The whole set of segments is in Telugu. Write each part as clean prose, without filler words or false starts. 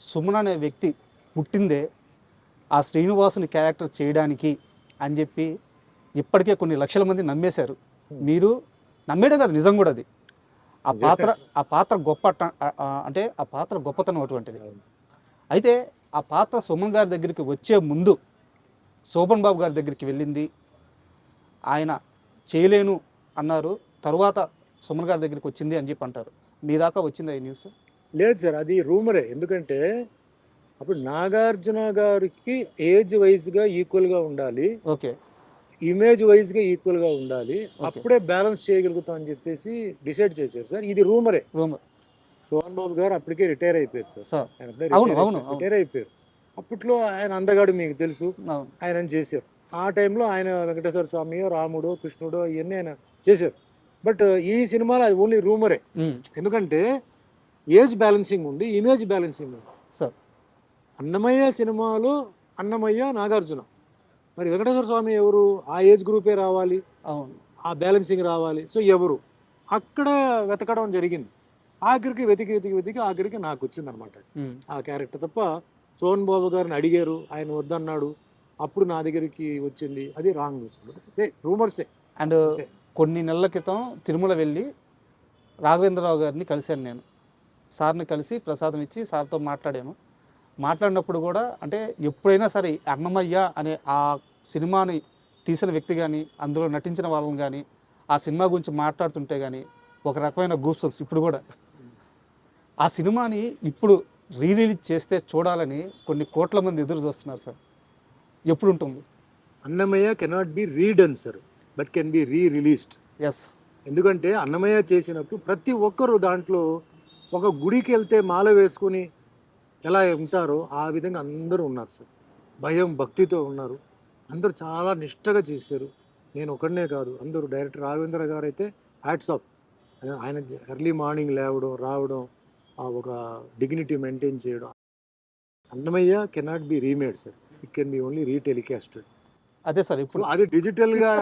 సుమన్ అనే వ్యక్తి పుట్టిందే ఆ శ్రీనివాసుని క్యారెక్టర్ చేయడానికి అని చెప్పి ఇప్పటికే కొన్ని లక్షల మంది నమ్మేశారు. మీరు నమ్మేయడం కాదు, నిజం కూడా అది. ఆ పాత్ర ఆ పాత్ర గొప్ప అంటే ఆ పాత్ర గొప్పతనం అటువంటిది. అయితే ఆ పాత్ర సుమన్ గారి దగ్గరికి వచ్చే ముందు శోభన్ బాబు గారి దగ్గరికి వెళ్ళింది, ఆయన చేయలేను అన్నారు. తరువాత సుమన్ గారి దగ్గరికి వచ్చింది అని చెప్పి అంటారు. మీ దాకా వచ్చిందా ఈ న్యూస్? లేదు సార్, అది రూమరే. ఎందుకంటే అప్పుడు నాగార్జున గారికి ఏజ్ వైజ్గా ఈక్వల్గా ఉండాలి, ఓకే, ఇమేజ్ వైజ్గా ఈక్వల్గా ఉండాలి, ఓకే. అప్పుడే బ్యాలెన్స్ చేయగలుగుతాం అని చెప్పేసి డిసైడ్ చేశారు సార్. ఇది రూమరే. రూమ్ సోహన్ బాబు గారు అప్పటికే రిటైర్ అయిపోయారు సార్. సార్ ఆయన అప్పుడే అవును అవును అవును రిటైర్ అయిపోయారు. అప్పట్లో ఆయన అందగాడు మీకు తెలుసు, అవును. ఆయన చేశారు. ఆ టైంలో ఆయన వెంకటేశ్వర స్వామియో రాముడో కృష్ణుడో ఇవన్నీ ఆయన చేశారు. బట్ ఈ సినిమాలో అది ఓన్లీ రూమరే. ఎందుకంటే ఏజ్ బ్యాలెన్సింగ్ ఉంది, ఇమేజ్ బ్యాలెన్సింగ్ ఉంది సార్. అన్నమయ్య సినిమాలో అన్నమయ్య నాగార్జున, మరి వెంకటేశ్వర స్వామి ఎవరు? ఆ ఏజ్ గ్రూపే రావాలి, అవును, ఆ బ్యాలెన్సింగ్ రావాలి. సో ఎవరు అక్కడ వెతకడం జరిగింది. ఆఖరికి వెతికి వెతికి వెతికి ఆఖరికి నాకు వచ్చిందనమాట ఆ క్యారెక్టర్. తప్ప సోహన్ బాబు గారిని అడిగారు, ఆయన వద్దన్నాడు, అప్పుడు నా దగ్గరికి వచ్చింది. అది రాంగ్ న్యూస్, అంటే రూమర్సే. అండ్ కొన్ని నెలల క్రితం తిరుమల వెళ్ళి రాఘవేంద్రరావు గారిని కలిశాను నేను. సార్ని కలిసి ప్రసాదం ఇచ్చి సార్తో మాట్లాడినప్పుడు కూడా అంటే ఎప్పుడైనా సరే అన్నమయ్య అనే ఆ సినిమాని తీసిన వ్యక్తి కానీ అందులో నటించిన వాళ్ళని కానీ ఆ సినిమా గురించి మాట్లాడుతుంటే కానీ ఒక రకమైన గూస్బంప్స్ ఇప్పుడు కూడా. ఆ సినిమాని ఇప్పుడు రిలీజ్ చేస్తే చూడాలని కొన్ని కోట్ల మంది ఎదురు చూస్తున్నారు సార్. ఎప్పుడు ఉంటుంది? Annamayya cannot be redone sir, but can be released. Yes. ఎందుకంటే అన్నమయ్య చేసినప్పుడు ప్రతి ఒక్కరు దాంట్లో ఒక గుడికి వెళ్తే మాల వేసుకుని ఎలా ఉంటారో ఆ విధంగా అందరూ ఉన్నారు సార్. భయం భక్తితో ఉన్నారు, అందరూ చాలా నిష్టగా చేశారు. నేను ఒకడనే కాదు, అందరూ. డైరెక్టర్ రాఘవేంద్ర గారు అయితే హ్యాట్స్ ఆఫ్. ఆయన ఎర్లీ మార్నింగ్ లేవడం రావడం, ఆ ఒక డిగ్నిటీ మెయింటైన్ చేయడం. Annamayya cannot be remade sir, it can be only retelecasted. అదే సార్. ఇప్పుడు అది డిజిటల్గా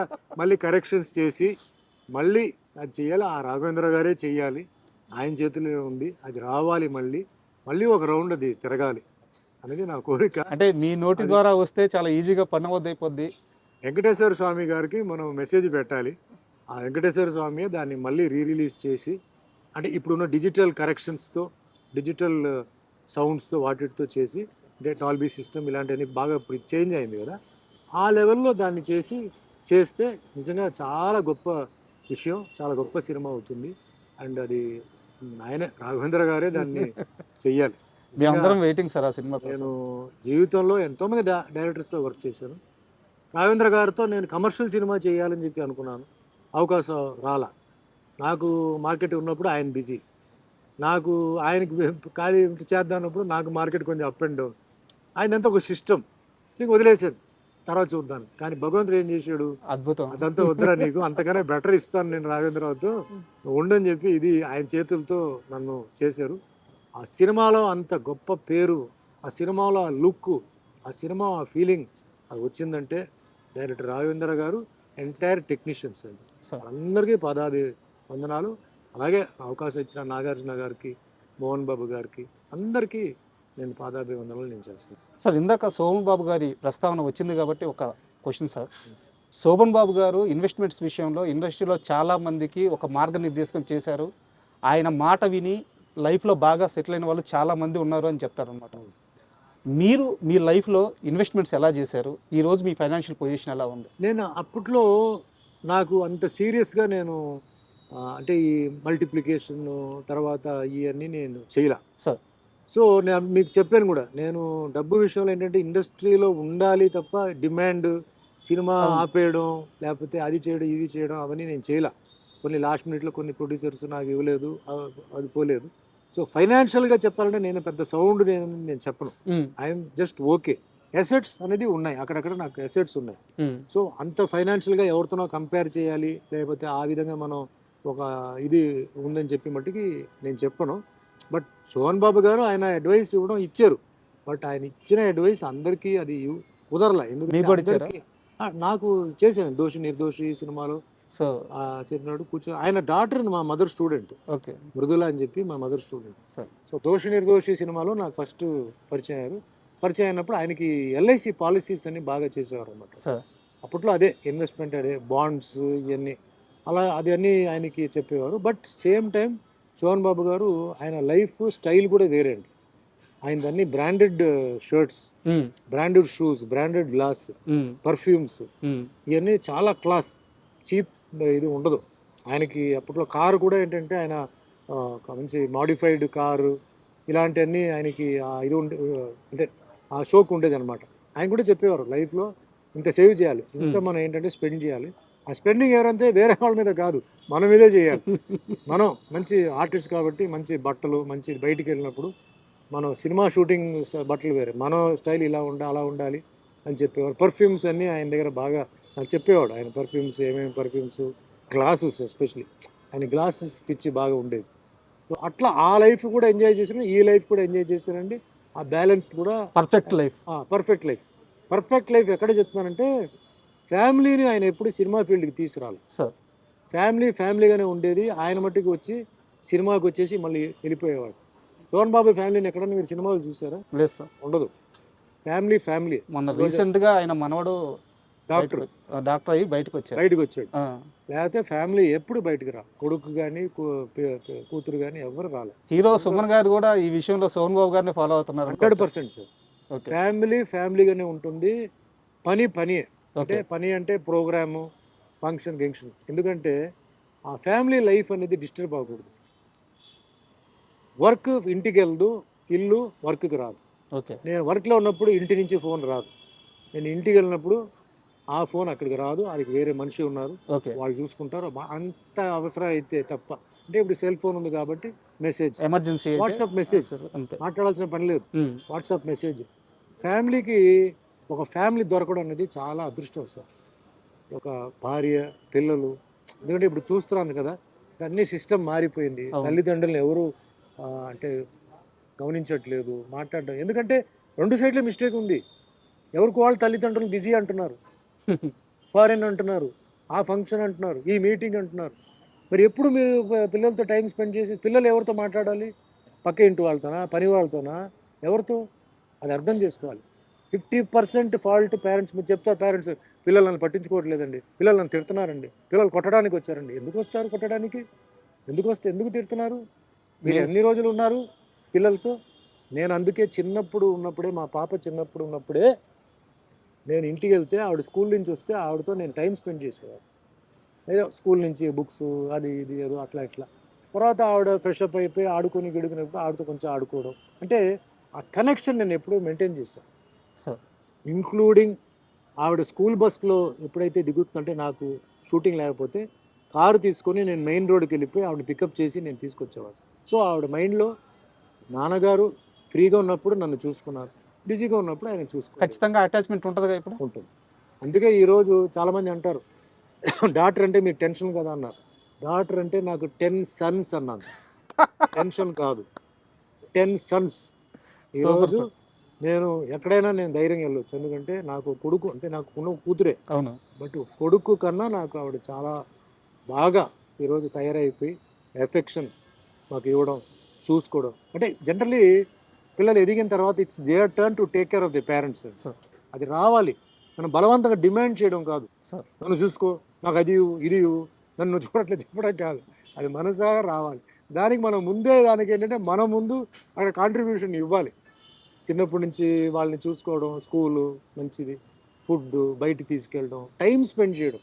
మళ్ళీ కరెక్షన్స్ చేసి మళ్ళీ అది చేయాలి. ఆ రాఘవేంద్ర గారే చెయ్యాలి, ఆయన చేతిలో ఉంది. అది రావాలి, మళ్ళీ ఒక రౌండ్ అది తిరగాలి అనేది నా కోరిక. అంటే మీ నోటి ద్వారా వస్తే చాలా ఈజీగా పని అయిపోద్ది. వెంకటేశ్వర స్వామి గారికి మనం మెసేజ్ పెట్టాలి. ఆ వెంకటేశ్వర స్వామి దాన్ని మళ్ళీ రిలీజ్ చేసి, అంటే ఇప్పుడున్న డిజిటల్ కరెక్షన్స్తో, డిజిటల్ సౌండ్స్తో, వాటితో చేసి, అంటే డాల్బీ సిస్టమ్ ఇలాంటివన్నీ బాగా ఇప్పుడు చేంజ్ అయింది కదా, ఆ లెవెల్లో దాన్ని చేస్తే నిజంగా చాలా గొప్ప విషయం, చాలా గొప్ప సినిమా అవుతుంది. అండ్ అది ఆయనే రాఘవేంద్ర గారే దాన్ని చెయ్యాలి. మేమందరం వెయిటింగ్ సార్ ఆ సినిమా. నేను జీవితంలో ఎంతోమంది డైరెక్టర్స్తో వర్క్ చేశాను. రాఘవేంద్ర గారితో నేను కమర్షియల్ సినిమా చేయాలని చెప్పి అనుకున్నాను, అవకాశం రాలా. నాకు మార్కెట్ ఉన్నప్పుడు ఆయన బిజీ, నాకు ఆయనకి ఖాళీ చేద్దాం అన్నప్పుడు నాకు మార్కెట్ కొంచెం అప్ అండ్ డౌన్. ఆయనంతా ఒక సిస్టమ్, నీకు వదిలేసాను, తర్వాత చూద్దాను. కానీ భగవంతుడు ఏం చేశాడు, అద్భుతం. అదంతా వద్దురా, నీకు అంతకన్నా బెటర్ ఇస్తాను నేను రాఘవేంద్రరావుతో, ఉండని చెప్పి ఇది ఆయన చేతులతో నన్ను చేశారు. ఆ సినిమాలో అంత గొప్ప పేరు, ఆ సినిమాలో ఆ లుక్, ఆ సినిమా ఆ ఫీలింగ్ అది వచ్చిందంటే డైరెక్టర్ రాఘవేంద్ర గారు, ఎంటైర్ టెక్నీషియన్స్ అండి, అందరికీ పాదాభి వందనాలు. అలాగే అవకాశం ఇచ్చిన నాగార్జున గారికి, మోహన్ బాబు గారికి, అందరికీ నేను పాదాభివందనలు నేను చేస్తాను సార్. ఇందాక శోభన్ బాబు గారి ప్రస్తావన వచ్చింది కాబట్టి ఒక క్వశ్చన్ సార్. శోభన్ బాబు గారు ఇన్వెస్ట్మెంట్స్ విషయంలో ఇండస్ట్రీలో చాలామందికి ఒక మార్గనిర్దేశం చేశారు. ఆయన మాట విని లైఫ్లో బాగా సెటిల్ అయిన వాళ్ళు చాలామంది ఉన్నారు అని చెప్తారనమాట. మీరు మీ లైఫ్లో ఇన్వెస్ట్మెంట్స్ ఎలా చేశారు? ఈరోజు మీ ఫైనాన్షియల్ పొజిషన్ ఎలా ఉంది? నేను అప్పట్లో నాకు అంత సీరియస్గా నేను అంటే ఈ మల్టిప్లికేషన్ తర్వాత ఇవన్నీ నేను చేయలే సార్. సో నేను మీకు చెప్పాను కూడా, నేను డబ్బు విషయంలో ఏంటంటే ఇండస్ట్రీలో ఉండాలి తప్ప డిమాండ్, సినిమా ఆపేయడం, లేకపోతే అది చేయడం ఇవి చేయడం అవన్నీ నేను చేయలే. కొన్ని లాస్ట్ మినిట్లో కొన్ని ప్రొడ్యూసర్స్ నాకు ఇవ్వలేదు, అది పోలేదు. సో ఫైనాన్షియల్గా చెప్పాలంటే నేను పెద్ద సౌండ్ నేను చెప్పను, ఐఎమ్ జస్ట్ ఓకే. అసెట్స్ అనేది ఉన్నాయి, అక్కడక్కడ నాకు అసెట్స్ ఉన్నాయి. సో అంత ఫైనాన్షియల్గా ఎవరితోనో కంపేర్ చేయాలి, లేకపోతే ఆ విధంగా మనం ఒక ఇది ఉందని చెప్పి మట్టుకి నేను చెప్పను. బట్ సోహన్ బాబు గారు ఆయన అడ్వైస్ ఇచ్చారు, బట్ ఆయన ఇచ్చిన అడ్వైస్ అందరికీ అది కుదరలే. ఎందుకంటే నాకు చేశాను దోషి నిర్దోషి సినిమాలో సో చెప్పినాడు కూర్చో. ఆయన డాటర్ మా మదర్ స్టూడెంట్, ఓకే మృదుల అని చెప్పి మా మదర్ స్టూడెంట్. సార్. సో దోషి నిర్దోషి సినిమాలో నాకు ఫస్ట్ పరిచయం అయ్యారు. పరిచయం అయినప్పుడు ఆయనకి ఎల్ఐసి పాలసీస్ అన్ని బాగా చేసేవారు అన్నమాట. సార్ అప్పట్లో అదే ఇన్వెస్ట్మెంట్, అదే బాండ్స్ ఇవన్నీ అలా అది అన్నీ ఆయనకి చెప్పేవారు. బట్ సేమ్ టైం చోహన్ బాబు గారు ఆయన లైఫ్ స్టైల్ కూడా వేరే అండి. ఆయన అన్ని branded shirts, branded shoes, branded glass, perfumes, ఇవన్నీ చాలా క్లాస్, చీప్ ఇది ఉండదు ఆయనకి. అప్పట్లో కారు కూడా ఏంటంటే ఆయన మంచి మాడిఫైడ్ కారు ఇలాంటివన్నీ ఆయనకి ఇది ఉండే, అంటే ఆ షోక్ ఉండేది అనమాట. ఆయన కూడా చెప్పేవారు లైఫ్లో ఇంత సేవ్ చేయాలి, ఇంత మనం ఏంటంటే స్పెండ్ చేయాలి. ఆ స్పెండింగ్ ఎవరంటే వేరే వాళ్ళ మీద కాదు, మన మీదే చేయాలి. మనం మంచి ఆర్టిస్ట్ కాబట్టి మంచి బట్టలు, మంచి బయటికి వెళ్ళినప్పుడు మనం సినిమా షూటింగ్ బట్టలు వేరే, మన స్టైల్ ఇలా అలా ఉండాలి అని చెప్పేవారు. పర్ఫ్యూమ్స్ అన్నీ ఆయన దగ్గర బాగా నాకు చెప్పేవాడు. ఆయన పర్ఫ్యూమ్స్, ఏమేమి పర్ఫ్యూమ్స్, గ్లాసెస్, ఎస్పెషలీ ఆయన గ్లాసెస్ పిచ్చి బాగా ఉండేది. సో అట్లా ఆ లైఫ్ కూడా ఎంజాయ్ చేశాను, ఈ లైఫ్ కూడా ఎంజాయ్ చేశానండి. ఆ బ్యాలెన్స్ కూడా perfect life. Perfect life. Perfect life ఎక్కడ చెప్తున్నానంటే ఫ్యామిలీని ఆయన ఎప్పుడు సినిమా ఫీల్డ్కి తీసుకురాలి. సార్ ఫ్యామిలీగానే ఉండేది. ఆయన మట్టుకు వచ్చి సినిమాకి వచ్చేసి మళ్ళీ వెళ్ళిపోయేవాడు. సోహన్ బాబు ఫ్యామిలీని ఎక్కడన్నా మీరు సినిమాలు చూసారా? లేదు సార్, ఉండదు. ఫ్యామిలీ. మొన్న రీసెంట్ గా ఆయన మనవడు డాక్టర్ అయ్యి బయటకు వచ్చాడు. లేకపోతే ఫ్యామిలీ ఎప్పుడు బయటకు రా, కొడుకు కానీ కూతురు కానీ ఎవరు రాలేదు. హీరో సుమన్ గారు కూడా ఈ విషయంలో సోహన్ బాబు గారిని ఫాలో అవుతున్నారు. 100% సార్. ఫ్యామిలీగానే ఉంటుంది. పని అంటే పని అంటే ప్రోగ్రాము, ఫంక్షన్. ఎందుకంటే ఆ ఫ్యామిలీ లైఫ్ అనేది డిస్టర్బ్ అవ్వకూడదు. వర్క్ ఇంటికి వెళ్దు, ఇల్లు వర్క్కి రాదు. నేను వర్క్లో ఉన్నప్పుడు ఇంటి నుంచి ఫోన్ రాదు, నేను ఇంటికి వెళ్ళినప్పుడు ఆ ఫోన్ అక్కడికి రాదు. అది వేరే మనిషి ఉన్నారు, వాళ్ళు చూసుకుంటారు. అంత అవసరం అయితే తప్ప. అంటే ఇప్పుడు సెల్ ఫోన్ ఉంది కాబట్టి మెసేజ్, ఎమర్జెన్సీ వాట్సాప్ మెసేజ్, మాట్లాడాల్సిన పని లేదు, వాట్సాప్ మెసేజ్. ఫ్యామిలీకి ఒక ఫ్యామిలీ దొరకడం అనేది చాలా అదృష్టం సార్. ఒక భార్య, పిల్లలు. ఎందుకంటే ఇప్పుడు చూస్తున్నాను కదా, అన్ని సిస్టమ్ మారిపోయింది. తల్లిదండ్రులను ఎవరు అంటే గమనించట్లేదు, మాట్లాడడం. ఎందుకంటే 2 సైడ్ల మిస్టేక్ ఉంది. ఎవరికి వాళ్ళు తల్లిదండ్రులు బిజీ అంటున్నారు, ఫారెన్ అంటున్నారు, ఆ ఫంక్షన్ అంటున్నారు, ఈ మీటింగ్ అంటున్నారు. మరి ఎప్పుడు మీరు పిల్లలతో టైం స్పెండ్ చేసి, పిల్లలు ఎవరితో మాట్లాడాలి? పక్క ఇంటి వాళ్ళతోనా, పని వాళ్ళతోనా, ఎవరితో? అది అర్థం చేసుకోవాలి. 50% ఫాల్ట్ పేరెంట్స్. మీరు చెప్తారు పేరెంట్స్ పిల్లలు నన్ను పట్టించుకోవట్లేదండి, పిల్లలు నన్ను తిడుతున్నారండి, పిల్లలు కొట్టడానికి వచ్చారండి. ఎందుకు వస్తారు కొట్టడానికి? ఎందుకు తిడుతున్నారు? మీరు ఎన్ని రోజులు ఉన్నారు పిల్లలతో? నేను అందుకే మా పాప చిన్నప్పుడు ఉన్నప్పుడే నేను ఇంటికి వెళ్తే ఆవిడ స్కూల్ నుంచి వస్తే ఆవిడతో నేను టైం స్పెండ్ చేసేవాడు. ఏదో స్కూల్ నుంచి బుక్స్ అది ఇది ఏదో అట్లా ఇట్లా. తర్వాత ఆవిడ ఫ్రెష్ అప్ అయిపోయి గడుకునేప్పుడు ఆవిడతో కొంచెం ఆడుకోవడం. అంటే ఆ కనెక్షన్ నేను ఎప్పుడూ మెయింటైన్ చేశాను. ఇంక్లూడింగ్ ఆవిడ స్కూల్ బస్లో ఎప్పుడైతే దిగుతుందంటే, నాకు షూటింగ్ లేకపోతే కారు తీసుకొని నేను మెయిన్ రోడ్కి వెళ్ళిపోయి ఆవిడ పికప్ చేసి నేను తీసుకొచ్చేవాడు. సో ఆవిడ మైండ్లో నాన్నగారు ఫ్రీగా ఉన్నప్పుడు నన్ను చూసుకున్నారు, బిజీగా ఉన్నప్పుడు ఆయన చూసుకున్నారు. ఖచ్చితంగా అటాచ్మెంట్ ఉంటుంది ఇప్పుడు. ఉంటుంది. అందుకే ఈరోజు చాలామంది అంటారు డాక్టర్ అంటే మీకు టెన్షన్ కదా అన్నారు. డాక్టర్ అంటే నాకు 10 sons అన్నాను. టెన్షన్ కాదు, 10 sons. ఈరోజు నేను ఎక్కడైనా నేను ధైర్యంగా వెళ్ళొచ్చు. ఎందుకంటే నాకు కొడుకు అంటే నాకు ఉన్న కూతురే. అవును. బట్ కొడుకు కన్నా నాకు ఆవిడ చాలా బాగా ఈరోజు తయారైపోయి ఎఫెక్షన్ మాకు ఇవ్వడం, చూసుకోవడం. అంటే జనరల్లీ పిల్లలు ఎదిగిన తర్వాత it's their turn to take care of the parents. అది రావాలి. మనం బలవంతంగా డిమాండ్ చేయడం కాదు. నన్ను చూసుకో, నాకు అది ఇది నన్ను చూడట్లేదు చెప్పడం కాదు, అది మనసాగా రావాలి. దానికి మనం ముందే దానికి ఏంటంటే మనం ముందు అక్కడ కాంట్రిబ్యూషన్ ఇవ్వాలి. చిన్నప్పటి నుంచి వాళ్ళని చూసుకోవడం, స్కూలు మంచిది, ఫుడ్, బయట తీసుకెళ్ళడం, టైం స్పెండ్ చేయడం.